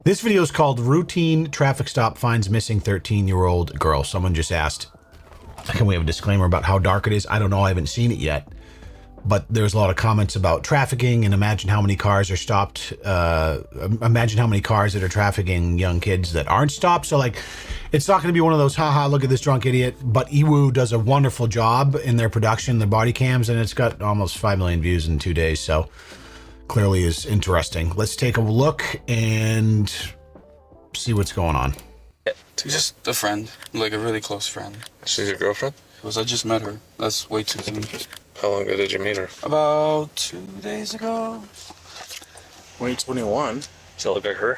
This video is called Routine Traffic Stop Finds Missing 13-Year-Old Girl. Someone just asked, can we have a disclaimer about how dark it is? I don't know. I haven't seen it yet. But there's a lot of comments about trafficking, and imagine how many cars are stopped. Imagine how many cars that are trafficking young kids that aren't stopped. So, like, it's not going to be one of those, haha, look at this drunk idiot. But Ewu does a wonderful job in their production, their body cams, and it's got almost 5 million views in 2 days. So, clearly is interesting. Let's take a look and see what's going on. Just a friend, like a really close friend. She's your girlfriend? Because I just met her. That's way too soon. How long ago did you meet her? About 2 days ago. 2021. Does that look like her?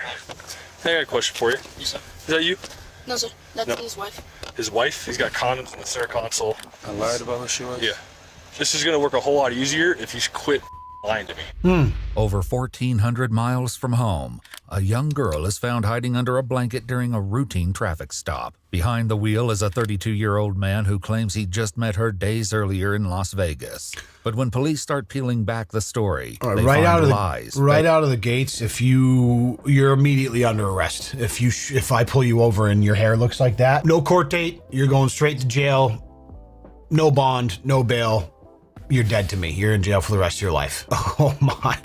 Hey, I got a question for you. Is that you? No, sir. That's his wife. His wife? He's got condoms in the center console. I lied about who she was? Yeah. This is going to work a whole lot easier if you quit lying to me. Over 1,400 miles from home, a young girl is found hiding under a blanket during a routine traffic stop. Behind the wheel is a 32-year-old man who claims he just met her days earlier in Las Vegas. But when police start peeling back the story, they find lies. Right out of the gates, if you're immediately under arrest. If I pull you over and your hair looks like that, no court date, you're going straight to jail. No bond, no bail. You're dead to me. You're in jail for the rest of your life. Oh my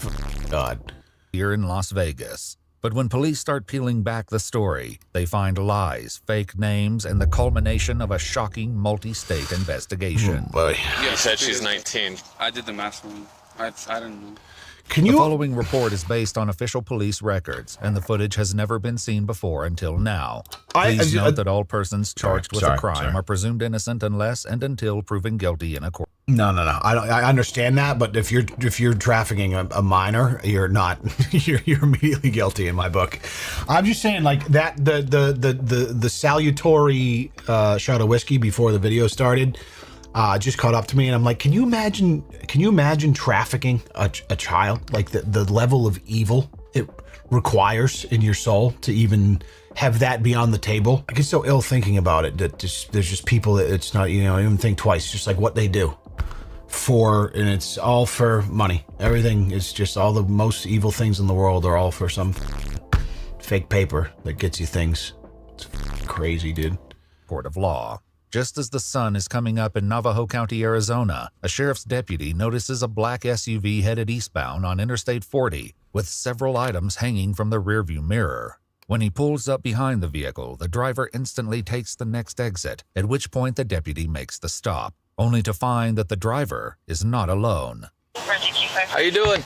God. Here in Las Vegas. But when police start peeling back the story, they find lies, fake names, and the culmination of a shocking multi-state investigation. Oh boy. You said she's 19. I did the math for me. I didn't know. The following report is based on official police records, and the footage has never been seen before until now. Please note that all persons charged with a crime are presumed innocent unless and until proven guilty in a court. No. I understand that, but if you're trafficking a minor, you're not. You're immediately guilty in my book. I'm just saying, like that. The salutary shot of whiskey before the video started just caught up to me, and I'm like, can you imagine trafficking a child? Like the level of evil it requires in your soul to even have that be on the table. I get so ill thinking about it that there's just people that it's not, don't even think twice, just like what they do. And it's all for money. Everything is just, all the most evil things in the world are all for some fake paper that gets you things. It's crazy, dude. Court of law. Just as the sun is coming up in Navajo County, Arizona, a sheriff's deputy notices a black SUV headed eastbound on Interstate 40 with several items hanging from the rearview mirror. When he pulls up behind the vehicle, the driver instantly takes the next exit, at which point the deputy makes the stop, only to find that the driver is not alone. How you doing?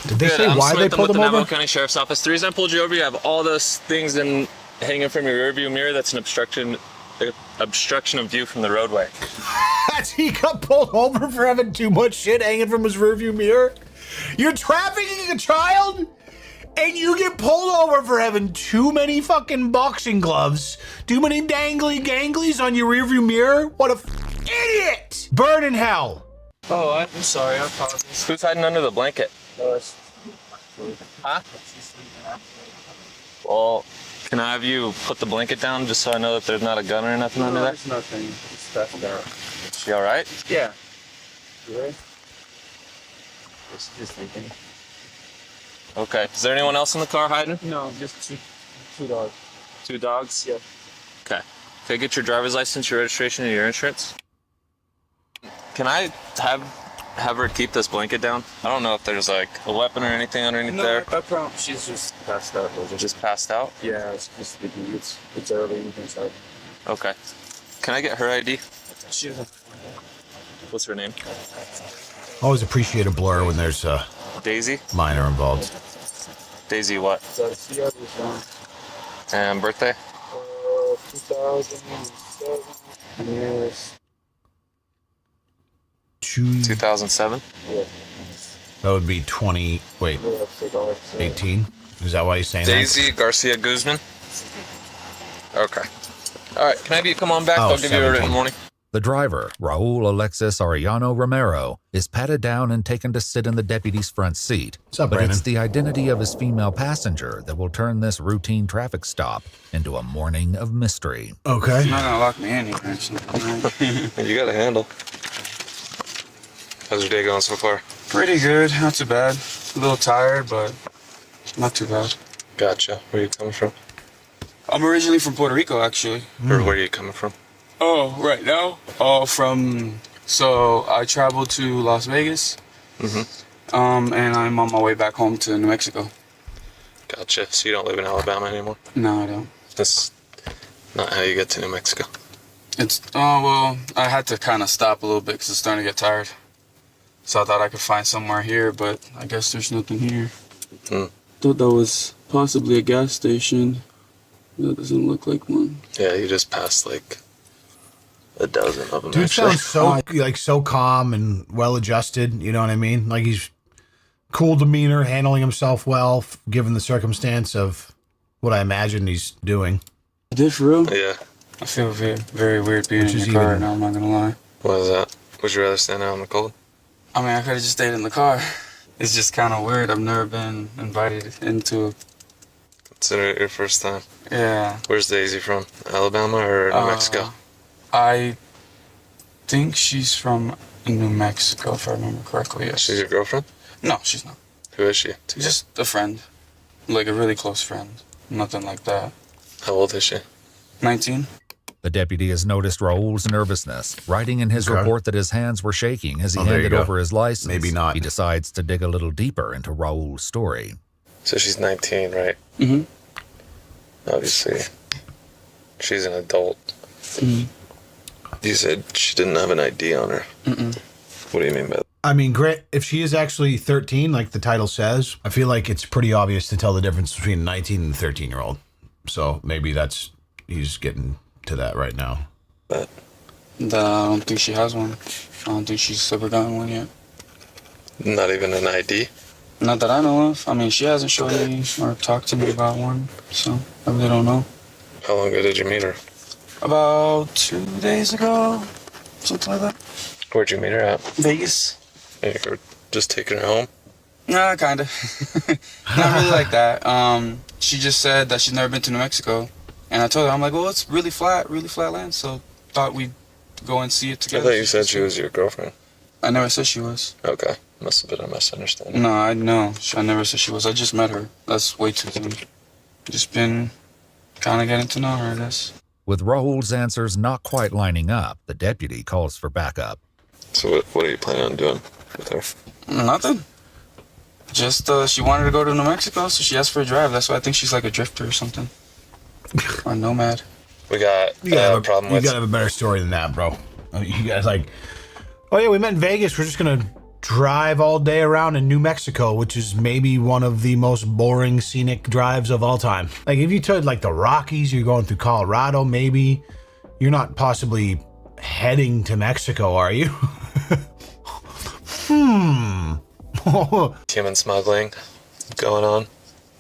Did they say why they pulled him the over? Navajo County Sheriff's Office. The reason I pulled you over, you have all those things hanging from your rearview mirror. That's an obstruction of view from the roadway. He got pulled over for having too much shit hanging from his rearview mirror? You're trafficking a child? And you get pulled over for having too many fucking boxing gloves, too many dangly ganglies on your rearview mirror? What a idiot! Burn in hell. Oh, I'm sorry. I apologize. Who's hiding under the blanket? Huh? Well, can I have you put the blanket down just so I know that there's not a gun or nothing under there? There's nothing. It's passed out. She all right? Yeah. You ready? Just thinking. Okay. Is there anyone else in the car hiding? No, just two dogs. 2 dogs? Yeah. Okay. Can I get your driver's license, your registration, and your insurance? Can I have her keep this blanket down? I don't know if there's like a weapon or anything underneath there. No, I promise. She's just passed out. Just passed out? Yeah, it's just it's early. You can tell. Okay. Can I get her ID? She doesn't. What's her name? Always appreciate a blur when there's a Daisy? minor involved. Daisy what? She has this one. And birthday? 2007. Yes. 2007? Yeah. That would be 20, wait, 18? Is that why you're saying Daisy Garcia Guzman? Okay. All right, can I have you come on back? I'll give you a written warning. The driver, Raul Alexis Arellano Romero, is patted down and taken to sit in the deputy's front seat. What's up, but Brandon? it's the identity of his female passenger that will turn this routine traffic stop into a morning of mystery. Okay. You're not gonna lock me in here or something. You got a handle. How's your day going so far? Pretty good. Not too bad. A little tired, but not too bad. Gotcha. Where are you coming from? I'm originally from Puerto Rico, actually. Or where are you coming from? Oh, right now? Oh, so I traveled to Las Vegas. And I'm on my way back home to New Mexico. Gotcha. So you don't live in Alabama anymore? No, I don't. That's not how you get to New Mexico. Well, I had to kind of stop a little bit because it's starting to get tired. So I thought I could find somewhere here, but I guess there's nothing here. Thought that was possibly a gas station. That doesn't look like one. Yeah, you just passed like a dozen of them. Dude actually. sounds so calm and well adjusted. You know what I mean? Like he's cool demeanor, handling himself well, given the circumstance of what I imagine he's doing. I did, for real? Yeah. I feel very, very weird being Which in is your car even- right now, I'm not gonna lie. What is that? Would you rather stand out in the cold? I mean, I could have just stayed in the car. It's just kind of weird. I've never been invited into. Consider it your first time. Yeah. Where's Daisy from? Alabama or New Mexico? I think she's from New Mexico, if I remember correctly. Yes. She's your girlfriend? No, she's not. Who is she? Just a friend, like a really close friend. Nothing like that. How old is she? 19. The deputy has noticed Raul's nervousness, writing in his Okay. report that his hands were shaking as he Oh, there you handed go. over his license. Maybe not. He decides to dig a little deeper into Raul's story. So she's 19, right? Mm-hmm. Obviously. She's an adult. Mm-hmm. You said she didn't have an ID on her. What do you mean by that? I mean, Grant, if she is actually 13, like the title says, I feel like it's pretty obvious to tell the difference between a 19 and a 13-year-old. So maybe he's getting to that right now. But I don't think she has one. I don't think she's ever gotten one yet. not even an ID? Not that I know of. I mean, she hasn't shown me or talked to me about one, so I really don't know. How long ago did you meet her? About 2 days ago, something like that. Where'd you meet her at? Vegas. You were just taking her home? Nah, kinda. Not really like that. She just said that she's never been to New Mexico, and I told her, I'm like, well, it's really flat land, so thought we'd go and see it I together. thought you said she was your girlfriend. I never said she was. Okay. Must have been a misunderstanding. No, I never said she was. I just met her. That's way too soon. Just been kind of getting to know her, I guess. With Raul's answers not quite lining up, the deputy calls for backup. So what are you planning on doing with her? Nothing. Just, she wanted to go to New Mexico, so she asked for a drive. That's why I think she's like a drifter or something. Or a nomad. We got a problem You with... gotta have a better story than that, bro. You guys like, oh yeah, we met in Vegas. We're just gonna drive all day around in New Mexico, which is maybe one of the most boring scenic drives of all time. Like if you took like the Rockies, you're going through Colorado, maybe. You're not possibly heading to Mexico, are you? human smuggling going on.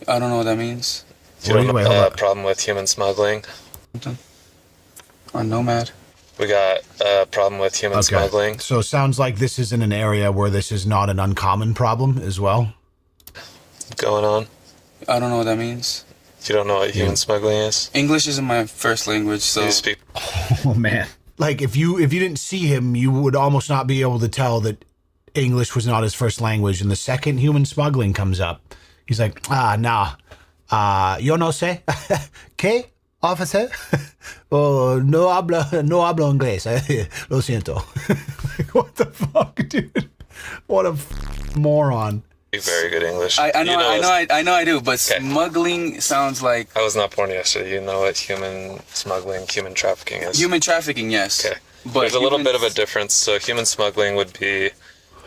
I don't know what that means. You don't Wait, have hold a on. problem with human smuggling? Something. Or nomad. We got a problem with human smuggling. So it sounds like this is in an area where this is not an uncommon problem as well. Going on. I don't know what that means. You don't know what human smuggling is? English isn't my first language, so... You speak... Oh man. Like if you didn't see him, you would almost not be able to tell that English was not his first language. And the second human smuggling comes up, he's like, nah. Yo no sé. ¿Qué? Officer? Oh, no hablo inglés. Lo siento. Like, what the fuck, dude? What a moron. Speak very good English. I You know I do, but Okay. smuggling sounds like... I was not born yesterday. You know what human smuggling, human trafficking is? Human trafficking, yes. Okay. But There's a little human- bit of a difference. So human smuggling would be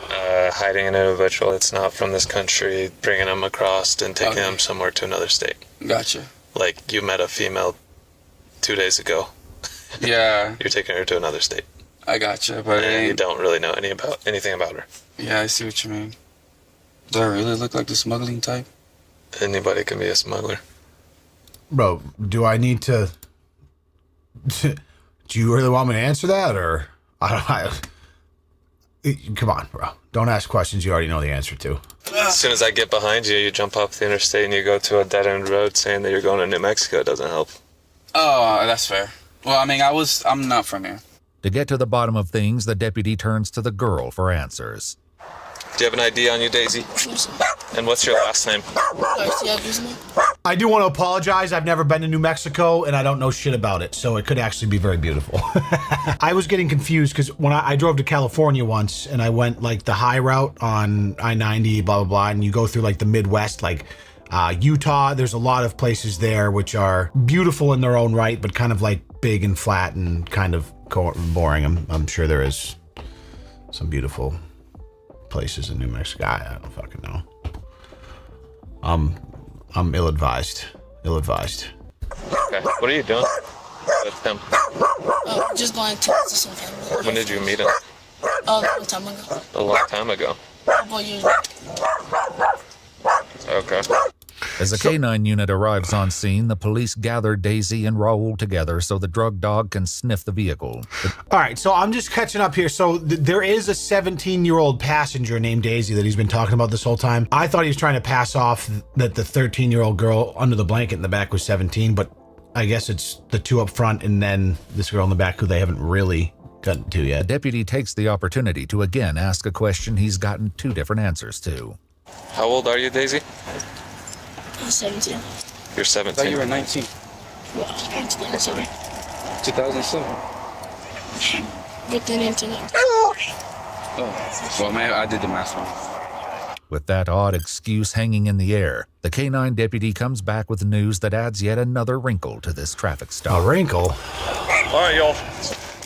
hiding an individual that's not from this country, bringing them across and taking them somewhere to another state. Gotcha. Like you met a female 2 days ago. Yeah, You're taking her to another state. I gotcha, but it And you ain't... don't really know anything about her. Yeah, I see what you mean. Do I really look like the smuggling type? Anybody can be a smuggler. Bro, do I need to... Do you really want me to answer that? Or... Come on, bro. Don't ask questions you already know the answer to. As soon as I get behind you, you jump off the interstate and you go to a dead-end road saying that you're going to New Mexico. It doesn't help. Oh, that's fair. Well, I mean, I'm not from here. To get to the bottom of things, the deputy turns to the girl for answers. Do you have an ID on you, Daisy? And what's your last name? Garcia Guzman. I do want to apologize. I've never been to New Mexico, and I don't know shit about it, so it could actually be very beautiful. I was getting confused because when I drove to California once, and I went like the high route on I-90, blah, blah, blah, and you go through like the Midwest, like Utah. There's a lot of places there which are beautiful in their own right, but kind of like big and flat and kind of boring. I'm sure there is some beautiful places in New Mexico. I don't fucking know. I'm ill-advised. Ill-advised. Okay. What are you doing with him? Just going to some family. When did you meet him? A long time ago. A long time ago. About years. Okay. As a K9 unit arrives on scene, the police gather Daisy and Raul together so the drug dog can sniff the vehicle. All right, so I'm just catching up here. So there is a 17-year-old passenger named Daisy that he's been talking about this whole time. I thought he was trying to pass off that the 13-year-old girl under the blanket in the back was 17, but I guess it's the two up front and then this girl in the back who they haven't really gotten to The yet. deputy takes the opportunity to again ask a question he's gotten two different answers to. How old are you, Daisy? 17. You're 17. You were 19. Well, 2007. 2007. With the internet. Oh, well, man, I did the math wrong. With that odd excuse hanging in the air, the K9 deputy comes back with news that adds yet another wrinkle to this traffic A stop. wrinkle? All right, y'all.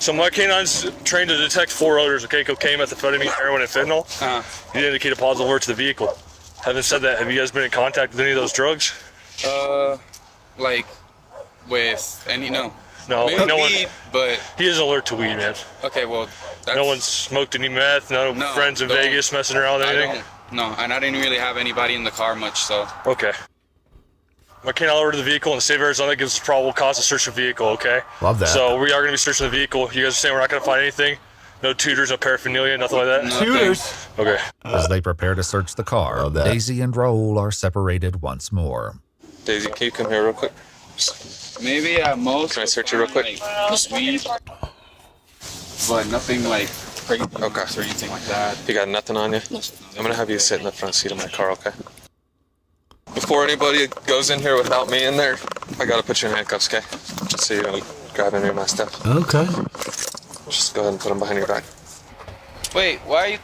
So my canines trained to detect 4 odors, okay? Cocaine, methamphetamine, heroin, and fentanyl. You indicate a positive alert to the vehicle. Having said that, have you guys been in contact with any of those drugs? Like, with any, no. No, Maybe no one. weed, but, He is alert to weed, man. okay, well, that's... No one's smoked any meth. No, No, friends in don't. Vegas messing around with I anything. don't, no, and I didn't really have anybody in the car much, so... Okay. My canine alert to the vehicle in the state of Arizona gives us probable cause to search the vehicle. Okay. Love that. So we are going to be searching the vehicle. You guys are saying we're not going to find anything? No tutors, no paraphernalia, nothing like that. Tutors? Okay. As they prepare to search the car, Love that. Daisy and Raul are separated once more. Daisy, can you come here real quick? Maybe at most... Can I search you real quick? Like, weed, but nothing like crazy Okay. or anything like that. You got nothing on you? I'm gonna have you sit in the front seat of my car, okay? Before anybody goes in here without me in there, I gotta put you in handcuffs, okay? Just so you don't grab any of my stuff. Okay. Just go ahead and put them behind your back. Wait, why are you...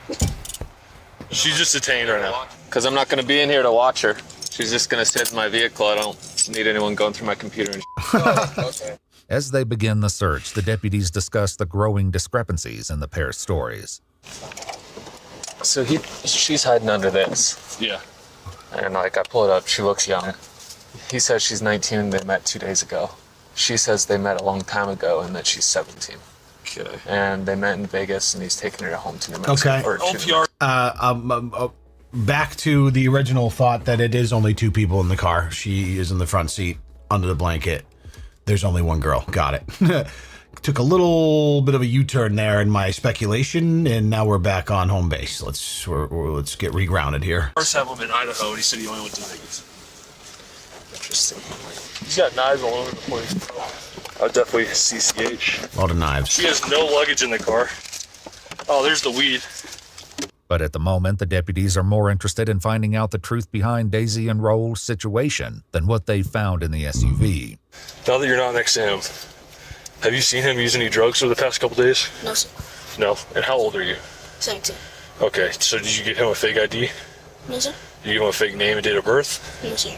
She's just detained right now. Because I'm not gonna be in here to watch her. She's just gonna sit in my vehicle. I don't need anyone going through my computer and Okay. As they begin the search, the deputies discuss the growing discrepancies in the pair's stories. So she's hiding under this. Yeah. And like I pull it up, she looks young. He says she's 19 and they met 2 days ago. She says they met a long time ago and that she's 17. Okay. And they met in Vegas and he's taking her home to New Mexico. Okay. Or to OPR. Back to the original thought that it is only two people in the car. She is in the front seat under the blanket. There's only one girl. Got it. Took a little bit of a U-turn there in my speculation, and now we're back on home base. Let's get regrounded here. First have him in Idaho, and he said he only went to Vegas. Interesting. He's got knives all over the place, bro. I'll definitely CCH. A lot of knives. She has no luggage in the car. Oh, there's the weed. But at the moment, the deputies are more interested in finding out the truth behind Daisy and Raul's situation than what they found in the SUV. Now that you're not next to him, have you seen him use any drugs over the past couple days? No, sir. No. And how old are you? 17. Okay, so did you give him a fake ID? No, sir. Did you give him a fake name and date of birth? No, sir.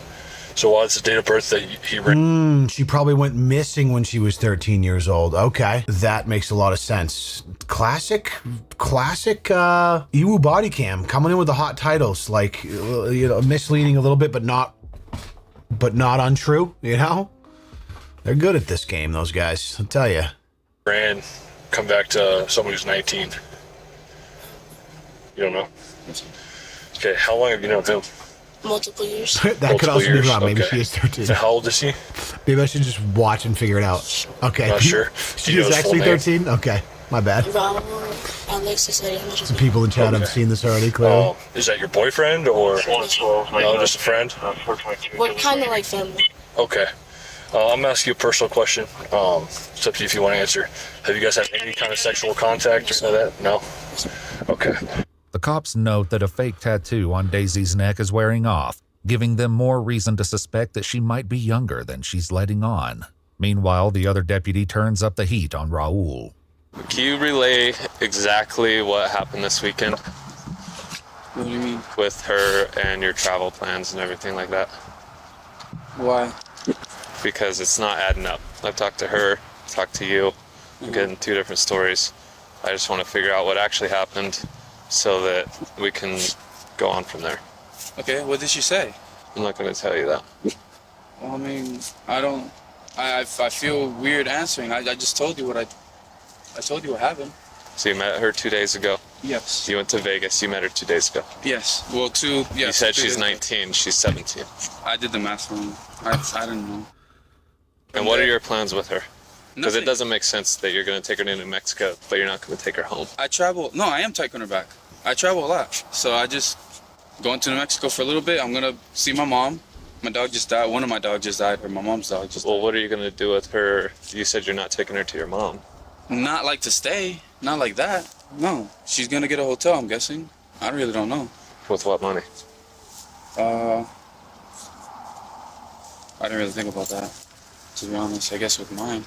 So why is the date of birth that he ran? She probably went missing when she was 13 years old. Okay, that makes a lot of sense. Classic Iwu body cam coming in with the hot titles, like, you know, misleading a little bit, but not untrue. You know, they're good at this game. Those guys, I'll tell you. Ran, come back to someone who's 19. You don't know? Okay, how long have you known him? Multiple years. That could Multiple also years, be wrong. Maybe okay. she is 13. So how old is he? Maybe I should just watch and figure it out. Okay. Not sure. She Do you is know his full actually name? 13? Okay. My bad. Raul, Alexis, Ariana. Some people in chat have Okay. seen this already, clearly. Is that your boyfriend or no, just a friend? We're kind of like family. Okay. I'm gonna ask you a personal question. It's up to you if you want to answer. Have you guys had any kind of sexual contact or something like that? No? Okay. The cops note that a fake tattoo on Daisy's neck is wearing off, giving them more reason to suspect that she might be younger than she's letting on. Meanwhile, the other deputy turns up the heat on Raul. Can you relay exactly what happened this weekend? What do you mean? With her and your travel plans and everything like that? Why? Because it's not adding up. I've talked to her, talked to you. I'm getting two different stories. I just want to figure out what actually happened so that we can go on from there. Okay, what did she say? I'm not going to tell you that. Well, I mean, I feel weird answering. I just told you I told you what happened. So you met her 2 days ago? Yes. You went to Vegas, you met her 2 days ago? Yes. Well, You said she's 19, she's 17. I did the math wrong. I didn't know. And what are your plans with her? Because it Nothing. doesn't make sense that you're going to take her to New Mexico, but you're not going to take her home. No, I am taking her back. I travel a lot. So I just going to New Mexico for a little bit. I'm going to see my mom. My dog just died. One of my dogs just died, or my mom's dog just died. Well, what are you going to do with her? You said you're not taking her to your mom. Not like to stay. Not like that. No. She's going to get a hotel, I'm guessing. I really don't know. With what money? I didn't really think about that, to be honest. I guess with mine.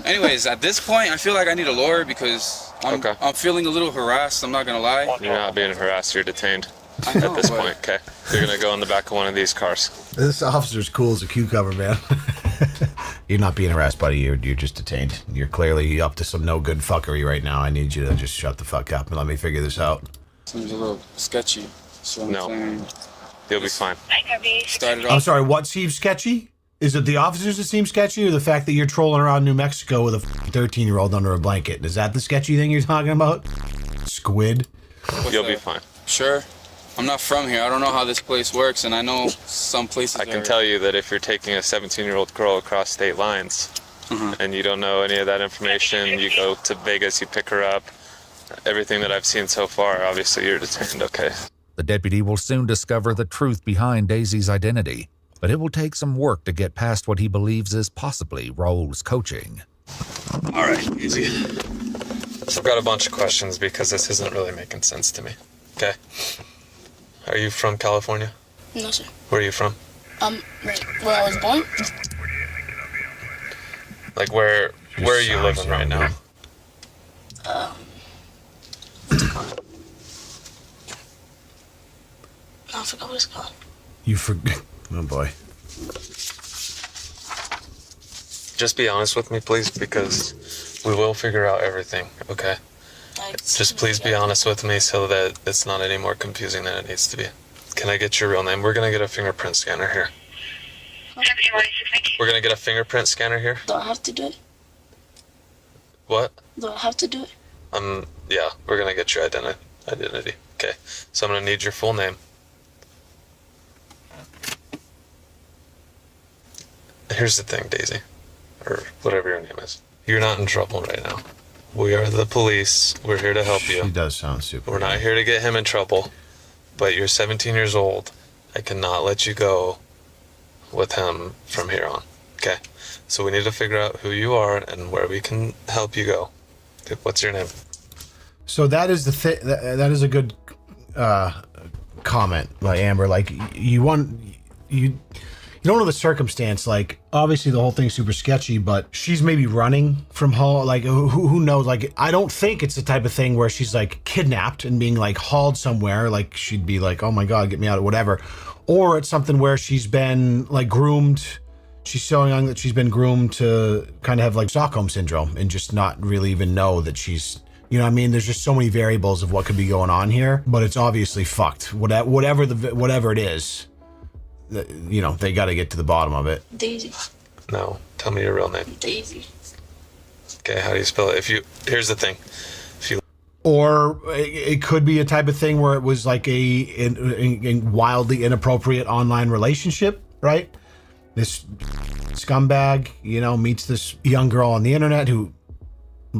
Anyways, at this point, I feel like I need a lawyer because I'm feeling a little harassed. I'm not gonna lie. You're not being harassed, you're detained I know, at this but- point, okay? You're going to go in the back of one of these cars. This officer's cool as a cucumber, man. You're not being harassed, buddy. You're just detained. You're clearly up to some no good fuckery right now. I need you to just shut the fuck up and let me figure this out. Seems a little sketchy. So I'm No. saying, You'll be fine. started I'm off. sorry, what seems sketchy? Is it the officers that seem sketchy or the fact that you're trolling around New Mexico with a 13-year-old under a blanket? Is that the sketchy thing you're talking about? Squid? You'll be fine. Sure. I'm not from here. I don't know how this place works, and I know some places. I can tell you that if you're taking a 17-year-old girl across state lines and you don't know any of that information, you go to Vegas, you pick her up, everything that I've seen so far, obviously you're detained, okay? The deputy will soon discover the truth behind Daisy's identity, but it will take some work to get past what he believes is possibly Raul's coaching. All right, easy. I've got a bunch of questions because this isn't really making sense to me, okay? Are you from California? No, sir. Where are you from? Right where I was born. Like where are you living right now? What's it called? I forgot what it's called. You forget. Oh, boy. Just be honest with me, please, because we will figure out everything, okay? Just please be honest with me so that it's not any more confusing than it needs to be. Can I get your real name? We're going to get a fingerprint scanner here. We're going to get a fingerprint scanner here. Do I have to do it? What? Do I have to do it? Yeah, we're going to get your identity. Okay, so I'm going to need your full name. Here's the thing, Daisy, or whatever your name is. You're not in trouble right now. We are the police. We're here to help He you. does sound super. We're not here to get him in trouble, but you're 17 years old. I cannot let you go with him from here on, okay? So we need to figure out who you are and where we can help you go. What's your name? So that is the thing. That is a good comment by Amber. Like you don't know the circumstance. Like obviously the whole thing's super sketchy, but she's maybe running from home. Like who knows? Like I don't think it's the type of thing where she's like kidnapped and being like hauled somewhere. Like she'd be like, oh my god, get me out or whatever. Or it's something where she's been like groomed. She's so young that she's been groomed to kind of have like Stockholm syndrome and just not really even know that she's. You know what I mean? There's just so many variables of what could be going on here, but it's obviously fucked. Whatever it is, you know, they got to get to the bottom of it. Daisy. No, tell me your real name. Daisy. Okay, how do you spell it? Here's the thing. Or it could be a type of thing where it was like a wildly inappropriate online relationship, right? This scumbag, you know, meets this young girl on the internet who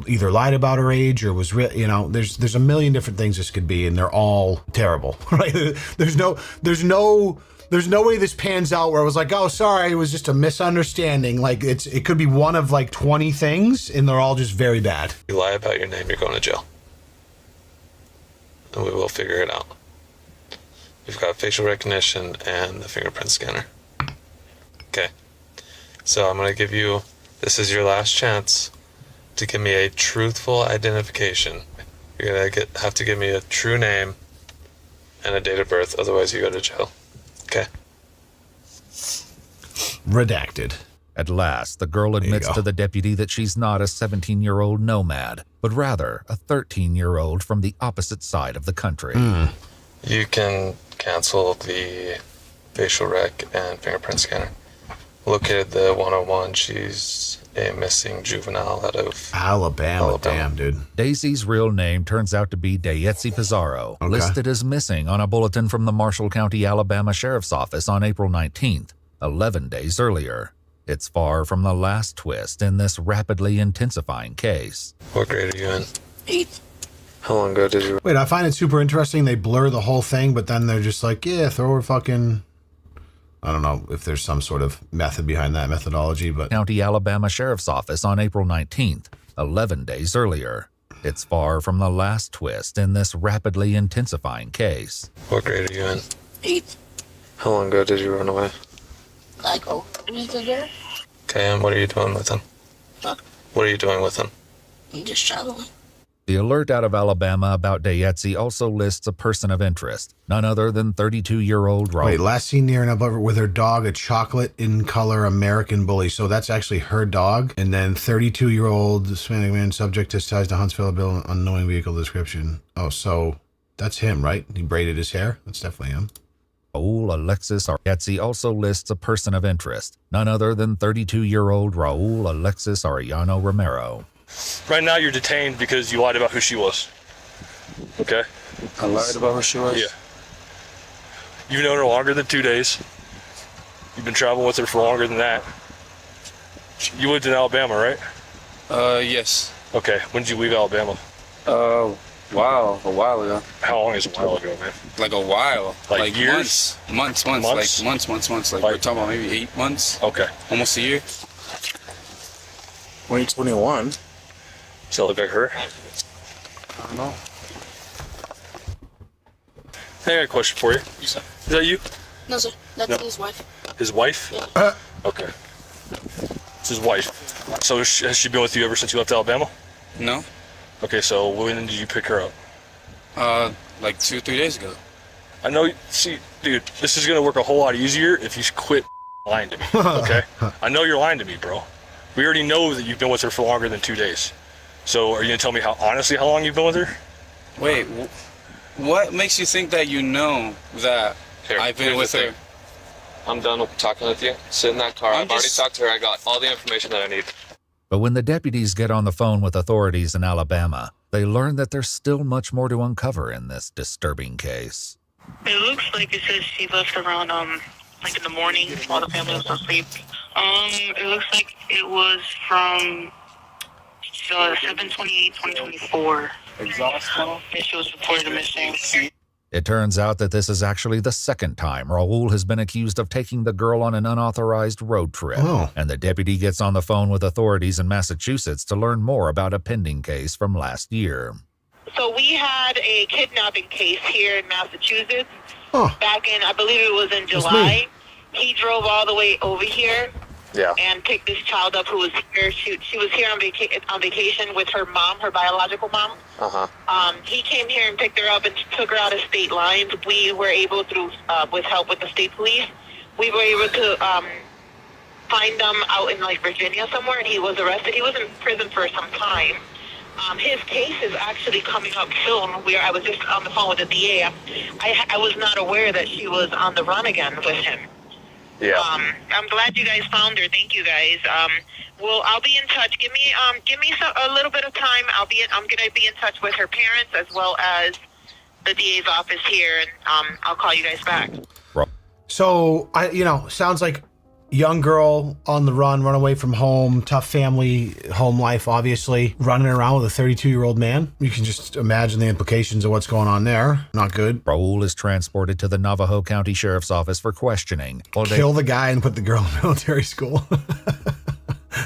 either lied about her age or was you know, there's a million different things this could be, and they're all terrible, right? There's no way this pans out where it was like, oh, sorry, it was just a misunderstanding. Like it could be one of like 20 things, and they're all just very bad. If you lie about your name, you're going to jail. And we will figure it out. We've got facial recognition and the fingerprint scanner. Okay. So I'm going to give you, this is your last chance to give me a truthful identification. You're going to have to give me a true name and a date of birth, otherwise you go to jail. Okay. Redacted. At last, the girl admits to the deputy that she's not a 17-year-old nomad, but rather a 13-year-old from the opposite side of the country. You can cancel the facial rec and fingerprint scanner. Located the 101. She's a missing juvenile out of Alabama. Damn, dude. Daisy's real name turns out to be Dayetzi Pizarro, listed as missing on a bulletin from the Marshall County, Alabama Sheriff's Office on April 19th, 11 days earlier. It's far from the last twist in this rapidly intensifying case. What grade are you in? 8th. How long ago did you... Wait, I find it super interesting. They blur the whole thing, but then they're just like, yeah, throw a fucking... I don't know if there's some sort of method behind that methodology, but... County, Alabama Sheriff's Office on April 19th, 11 days earlier. It's far from the last twist in this rapidly intensifying case. What grade are you in? 8th. How long ago did you run away? Like a week ago. Okay, and what are you doing with him? Huh? What are you doing with him? I'm just traveling. The alert out of Alabama about Dayetzi also lists a person of interest, none other than 32-year-old Raul. Wait, last seen near and above with her dog, a chocolate in color American bully. So that's actually her dog. And then 32-year-old Hispanic man subject to ties to Huntsville, bill unknowing vehicle description. Oh, so that's him, right? He braided his hair. That's definitely him. Raul Alexis Dayetzi also lists a person of interest, none other than 32-year-old Raul Alexis Arellano Romero. Right now, you're detained because you lied about who she was. Okay? I lied about who she was? Yeah. You've known her longer than 2 days. You've been traveling with her for longer than that. You lived in Alabama, right? Yes. Okay. When did you leave Alabama? Wow, a while ago. How long is a while ago, man? Like a while. Like years? Months. Months? Like months. Like Like- we're talking about maybe 8 months. Okay. Almost a year. 2021. Does that look like her? I don't know. Hey, I got a question for you. Is that you? No, sir. That's No. his wife. His wife? Yeah. Okay. It's his wife. So has she been with you ever since you left Alabama? No? Okay, so when did you pick her up? Like 2 or 3 days ago. I know, see, dude, this is gonna work a whole lot easier if you quit lying to me, okay? I know you're lying to me, bro. We already know that you've been with her for longer than 2 days. So are you gonna tell me how long you've been with her? Wait, what makes you think that you know that I've been with her? I'm done with talking with you. Sit in that car. I'm I've already just- talked to her. I got all the information that I need. But when the deputies get on the phone with authorities in Alabama, they learn that there's still much more to uncover in this disturbing case. It looks like it says she left around like in the morning while the family was asleep. It looks like it was from 7/28/2024. Exhaust tunnel? And she was reported missing. It turns out that this is actually the second time Raul has been accused of taking the girl on an unauthorized road trip. Oh. And the deputy gets on the phone with authorities in Massachusetts to learn more about a pending case from last year. So we had a kidnapping case here in Massachusetts Oh, back in, I believe it was in That's July. He drove all the way over here Yeah. and picked this child up who was here. She was here on vacation with her mom, her biological mom. He came here and picked her up and took her out of state lines. We were able to, with help with the state police, we were able to find them out in like Virginia somewhere, and he was arrested. He was in prison for some time. His case is actually coming up soon. I was just on the phone with the DA. I was not aware that she was on the run again with him. Yeah. I'm glad you guys found her. Thank you guys. I'll be in touch. Give me a little bit of time. I'm gonna be in touch with her parents as well as the DA's office here, and I'll call you guys back. so sounds like young girl on the run away from home, tough family, home life, obviously, running around with a 32-year-old man. You can just imagine the implications of what's going on there. Not good. Raul is transported to the Navajo County Sheriff's Office for questioning. Kill the guy and put the girl in military school.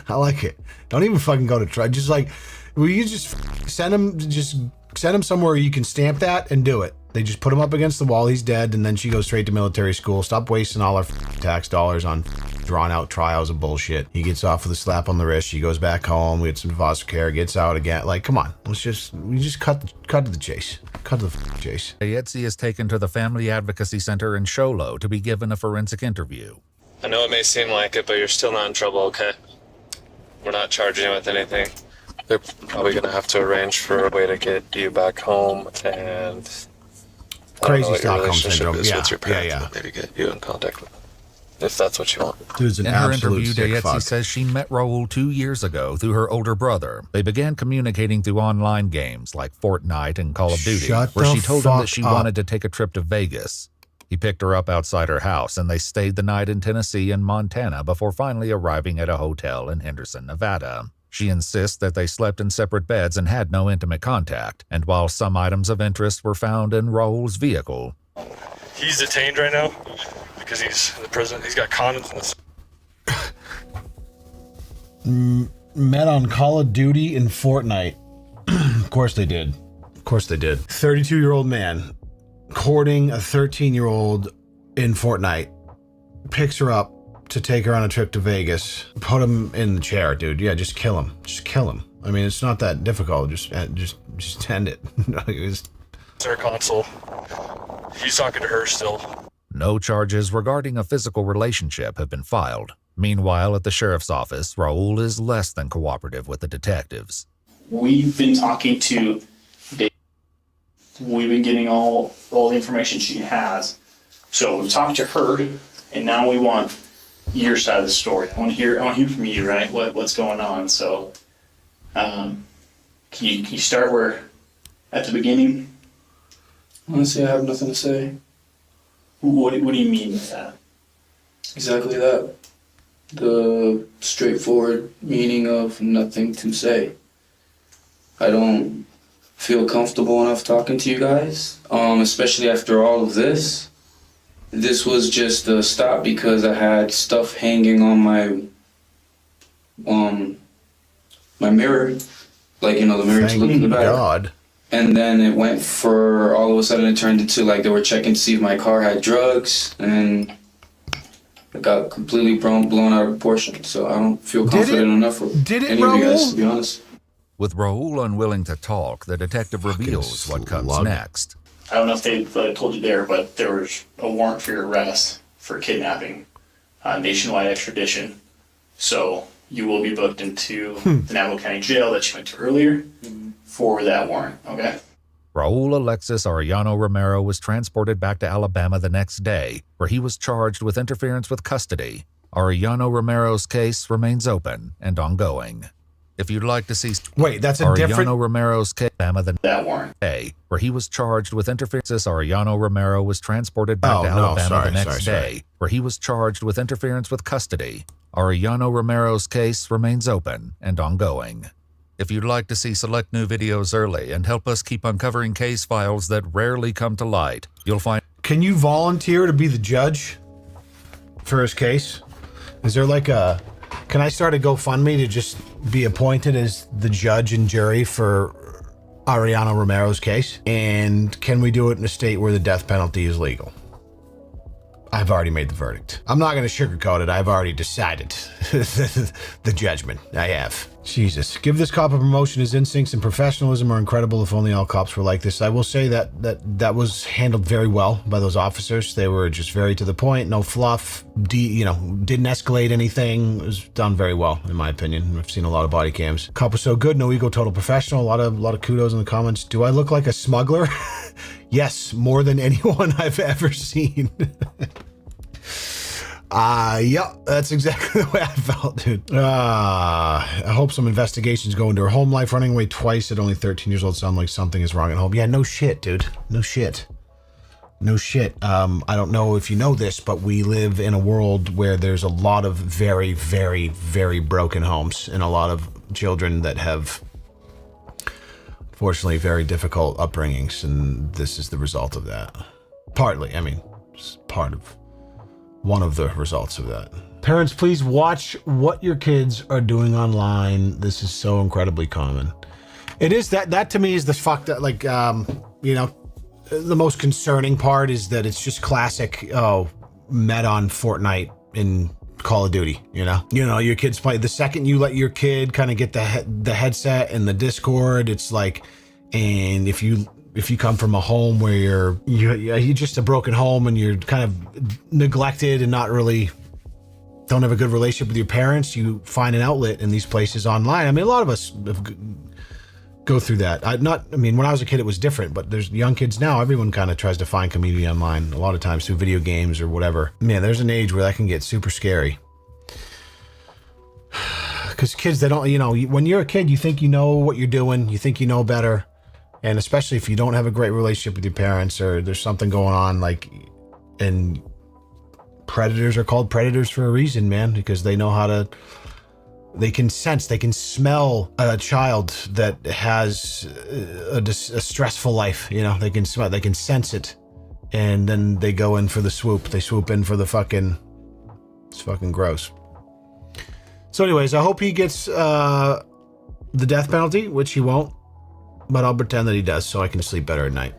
I like it. Don't even fucking go to try. Just like, will you just send him somewhere you can stamp that and do it. They just put him up against the wall. He's dead. And then she goes straight to military school. Stop wasting all our tax dollars on drawn out trials of bullshit. He gets off with a slap on the wrist. She goes back home. We get some foster care. Gets out again. Like, come on. We just cut to the chase. Cut to the chase. Yetzi is taken to the Family Advocacy Center in Sholo to be given a forensic interview. I know it may seem like it, but you're still not in trouble, okay? We're not charging you with anything. They're probably going to have to arrange for a way to get you back home, and Crazy Stockholm syndrome. Is Yeah, with your parents, yeah. but maybe get you in contact with them, if that's what you want. Dude's an In her absolute interview, sick Yetzi fuck. says she met Raul 2 years ago through her older brother. They began communicating through online games like Fortnite and Call of Duty, Shut where the she told him fuck that she up. wanted to take a trip to Vegas. He picked her up outside her house, and they stayed the night in Tennessee and Montana before finally arriving at a hotel in Henderson, Nevada. She insists that they slept in separate beds and had no intimate contact, and while some items of interest were found in Raul's vehicle, He's detained right now because he's in the prison. He's got condoms in the... Met on Call of Duty and Fortnite. Of course they did. Of course they did. 32-year-old man courting a 13-year-old in Fortnite. Picks her up to take her on a trip to Vegas. Put him in the chair, dude. Yeah, just kill him. Just kill him. I mean, it's not that difficult. Just end it. It was... Their console. He's talking to her still. no charges regarding a physical relationship have been filed. Meanwhile, at the sheriff's office, Raul is less than cooperative with the detectives. We've been talking to Dave. We've been getting all the information she has. So we've talked to her, and now we want your side of the story. I want to hear from you, right? What's going on? So, can you start where at the beginning? Honestly, I have nothing to say. What do you mean with that? Exactly that. The straightforward meaning of nothing to say. I don't feel comfortable enough talking to you guys, especially after all of this. This was just a stop because I had stuff hanging on my mirror, like, you know, the mirror to look in the back. God. And then it went for, all of a sudden it turned into like they were checking to see if my car had drugs, and it got completely blown out of proportion. So I don't feel confident enough for any of you guys, to be honest. With Raul unwilling to talk, the detective reveals what comes next. I don't know if they told you there, but there was a warrant for your arrest for kidnapping, nationwide extradition. So you will be booked into the Navajo County Jail that you went to earlier for that warrant, okay? Raul Alexis Arellano Romero was transported back to Alabama the next day, where he was charged with interference with custody. Arellano Romero's case remains open and ongoing. If you'd like to see... Wait, that's a Arellano different... Romero's case, Alabama That warrant. day, where he was charged with interference. Arellano Romero was transported back to Alabama the next day, where he was charged with interference with custody. Arellano Romero's case remains open and ongoing. If you'd like to see select new videos early and help us keep uncovering case files that rarely come to light, you'll find... Can you volunteer to be the judge for his case? Is there like a... Can I start a GoFundMe to just be appointed as the judge and jury for Arellano Romero's case? And can we do it in a state where the death penalty is legal? I've already made the verdict. I'm not going to sugarcoat it. I've already decided the judgment. I have. Jesus. Give this cop a promotion. His instincts and professionalism are incredible. If only all cops were like this. I will say that was handled very well by those officers. They were just very to the point. No fluff. Didn't escalate anything. It was done very well, in my opinion. I've seen a lot of body cams. Cop was so good. No ego. Total professional. A lot of kudos in the comments. Do I look like a smuggler? Yes, more than anyone I've ever seen. Yeah, that's exactly the way I felt, dude. I hope some investigations go into her home life. Running away twice at only 13 years old sound like something is wrong at home. Yeah, no shit, dude. No shit. No shit. I don't know if you know this, but we live in a world where there's a lot of very, very, very broken homes and a lot of children that have, fortunately, very difficult upbringings, and this is the result of that. Partly, I mean, it's part of one of the results of that. Parents, please watch what your kids are doing online. This is so incredibly common. It is that to me is the fucked up, like, the most concerning part is that it's just classic, met on Fortnite in Call of Duty, you know, your kids play. The second you let your kid kind of get the headset and the Discord, it's like, and if you come from a home where you're just a broken home and you're kind of neglected and not really don't have a good relationship with your parents, you find an outlet in these places online. I mean, a lot of us go through that. When I was a kid, it was different, but there's young kids now. Everyone kind of tries to find community online, a lot of times through video games or whatever. Man, there's an age where that can get super scary. Because kids, they don't, when you're a kid, you think you know what you're doing. You think you know better. And especially if you don't have a great relationship with your parents or there's something going on, and predators are called predators for a reason, man, because they know how to, they can sense, they can smell a child that has a stressful life, they can smell, they can sense it. And then they go in for the swoop. They swoop in for the it's fucking gross. So anyways, I hope he gets the death penalty, which he won't. But I'll pretend that he does so I can sleep better at night.